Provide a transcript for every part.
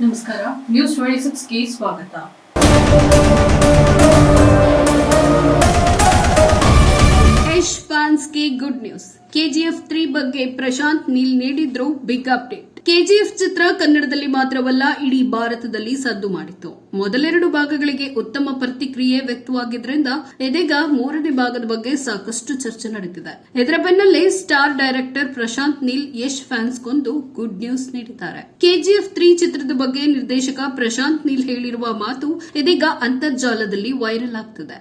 ನಮಸ್ಕಾರ, ನ್ಯೂಸ್ 26ಗೆ ಸ್ವಾಗತ. ಯಶ್ ಫ್ಯಾನ್ಸ್ಗೆ ಗುಡ್ ನ್ಯೂಸ್. ಕೆಜಿಎಫ್ 3 ಬಗ್ಗೆ ಪ್ರಶಾಂತ್ ನೀಲ್ ನೀಡಿದ್ರು ಬಿಗ್ ಅಪ್ಡೇಟ್. ಕೆಜಿಎಫ್ ಚಿತ್ರ ಕನ್ನಡದಲ್ಲಿ ಮಾತ್ರವಲ್ಲ, ಇಡೀ ಭಾರತದಲ್ಲಿ ಸದ್ದು ಮಾಡಿತ್ತು. ಮೊದಲೆರಡು ಭಾಗಗಳಿಗೆ ಉತ್ತಮ ಪ್ರತಿಕ್ರಿಯೆ ವ್ಯಕ್ತವಾಗಿದ್ದರಿಂದ ಇದೀಗ ಮೂರನೇ ಭಾಗದ ಬಗ್ಗೆ ಸಾಕಷ್ಟು ಚರ್ಚೆ ನಡೆದಿದೆ. ಇದರ ಬೆನ್ನಲ್ಲೇ ಸ್ಟಾರ್ ಡೈರೆಕ್ಟರ್ ಪ್ರಶಾಂತ್ ನೀಲ್ ಯಶ್ ಫ್ಯಾನ್ಸ್ಗೊಂದು ಗುಡ್ ನ್ಯೂಸ್ ನೀಡಿದ್ದಾರೆ. ಕೆಜಿಎಫ್ 3 ಚಿತ್ರದ ಬಗ್ಗೆ ನಿರ್ದೇಶಕ ಪ್ರಶಾಂತ್ ನೀಲ್ ಹೇಳಿರುವ ಮಾತು ಇದೀಗ ಅಂತರ್ಜಾಲದಲ್ಲಿ ವೈರಲ್ ಆಗ್ತಿದೆ.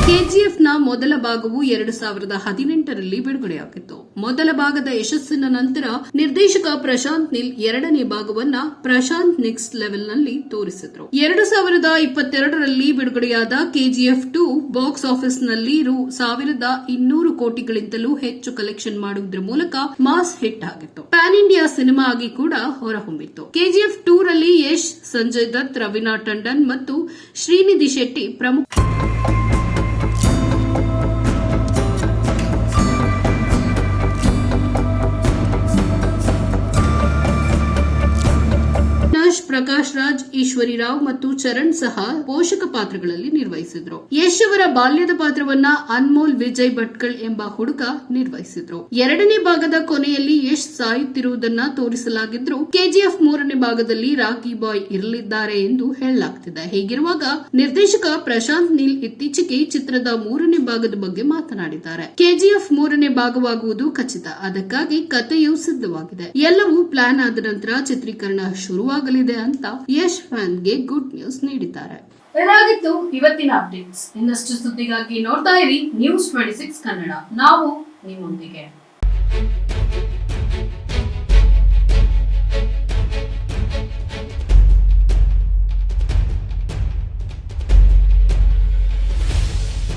ಕೆಜಿಎಫ್ನ ಮೊದಲ ಭಾಗವು 2018ರಲ್ಲಿ ಬಿಡುಗಡೆಯಾಗಿತ್ತು. ಮೊದಲ ಭಾಗದ ಯಶಸ್ಸಿನ ನಂತರ ನಿರ್ದೇಶಕ ಪ್ರಶಾಂತ್ ನೀಲ್ ಎರಡನೇ ಭಾಗವನ್ನ ಪ್ರಶಾಂತ್ ನೆಕ್ಸ್ಟ್ ಲೆವೆಲ್ನಲ್ಲಿ ತೋರಿಸಿದ್ರು. 2022ರಲ್ಲಿ ಬಿಡುಗಡೆಯಾದ ಕೆಜಿಎಫ್ 2 ಬಾಕ್ಸ್ ಆಫೀಸ್ನಲ್ಲಿ ₹1,200 ಕೋಟಿಗಳಿಂದಲೂ ಹೆಚ್ಚು ಕಲೆಕ್ಷನ್ ಮಾಡುವುದರ ಮೂಲಕ ಮಾಸ್ ಹಿಟ್ ಆಗಿತ್ತು. ಪ್ಯಾನ್ ಇಂಡಿಯಾ ಸಿನಿಮಾ ಆಗಿ ಕೂಡ ಹೊರಹೊಮ್ಮಿತ್ತು. ಕೆಜಿಎಫ್ 2 ರಲ್ಲಿ ಯಶ್, ಸಂಜಯ್ ದತ್, ರವೀನಾ ಟಂಡನ್ ಮತ್ತು ಶ್ರೀನಿಧಿ ಶೆಟ್ಟಿ ಪ್ರಮುಖ ಪ್ರಕಾಶ್ ರಾಜ್, ಈಶ್ವರಿ ರಾವ್ ಮತ್ತು ಚರಣ್ ಸಹ ಪೋಷಕ ಪಾತ್ರಗಳಲ್ಲಿ ನಿರ್ವಹಿಸಿದ್ರು. ಯಶ್ ಅವರ ಬಾಲ್ಯದ ಪಾತ್ರವನ್ನ ಅನ್ಮೋಲ್ ವಿಜಯ್ ಭಟ್ಕಳ್ ಎಂಬ ಹುಡುಗ ನಿರ್ವಹಿಸಿದ್ರು. ಎರಡನೇ ಭಾಗದ ಕೊನೆಯಲ್ಲಿ ಯಶ್ ಸಾಯುತ್ತಿರುವುದನ್ನ ತೋರಿಸಲಾಗಿದ್ರು. ಕೆಜಿಎಫ್ 3ನೇ ಭಾಗದಲ್ಲಿ ರಾಕಿ ಬಾಯ್ ಇರಲಿದ್ದಾರೆ ಎಂದು ಹೇಳಲಾಗ್ತಿದೆ. ಹೀಗಿರುವಾಗ ನಿರ್ದೇಶಕ ಪ್ರಶಾಂತ್ ನೀಲ್ ಇತ್ತೀಚೆಗೆ ಚಿತ್ರದ 3ನೇ ಭಾಗದ ಬಗ್ಗೆ ಮಾತನಾಡಿದ್ದಾರೆ. ಕೆಜಿಎಫ್ 3ನೇ ಭಾಗವಾಗುವುದು ಖಚಿತ. ಅದಕ್ಕಾಗಿ ಕಥೆಯು ಸಿದ್ಧವಾಗಿದೆ. ಎಲ್ಲವೂ ಪ್ಲಾನ್ ಆದ ನಂತರ ಚಿತ್ರೀಕರಣ ಶುರುವಾಗಲಿದೆ ಅಂತ ಯಶ್ ಫ್ಯಾನ್ಗೆ ಗುಡ್ ನ್ಯೂಸ್ ನೀಡಿದ್ದಾರೆ. ಇದಾಗಿತ್ತು ಇವತ್ತಿನ ಅಪ್ಡೇಟ್ಸ್. ಇನ್ನಷ್ಟು ಸುದ್ದಿಗಾಗಿ ನೋಡ್ತಾ ಇರಿ ನ್ಯೂಸ್ 26 ಕನ್ನಡ. ನಾವು ನಿಮ್ಮೊಂದಿಗೆ.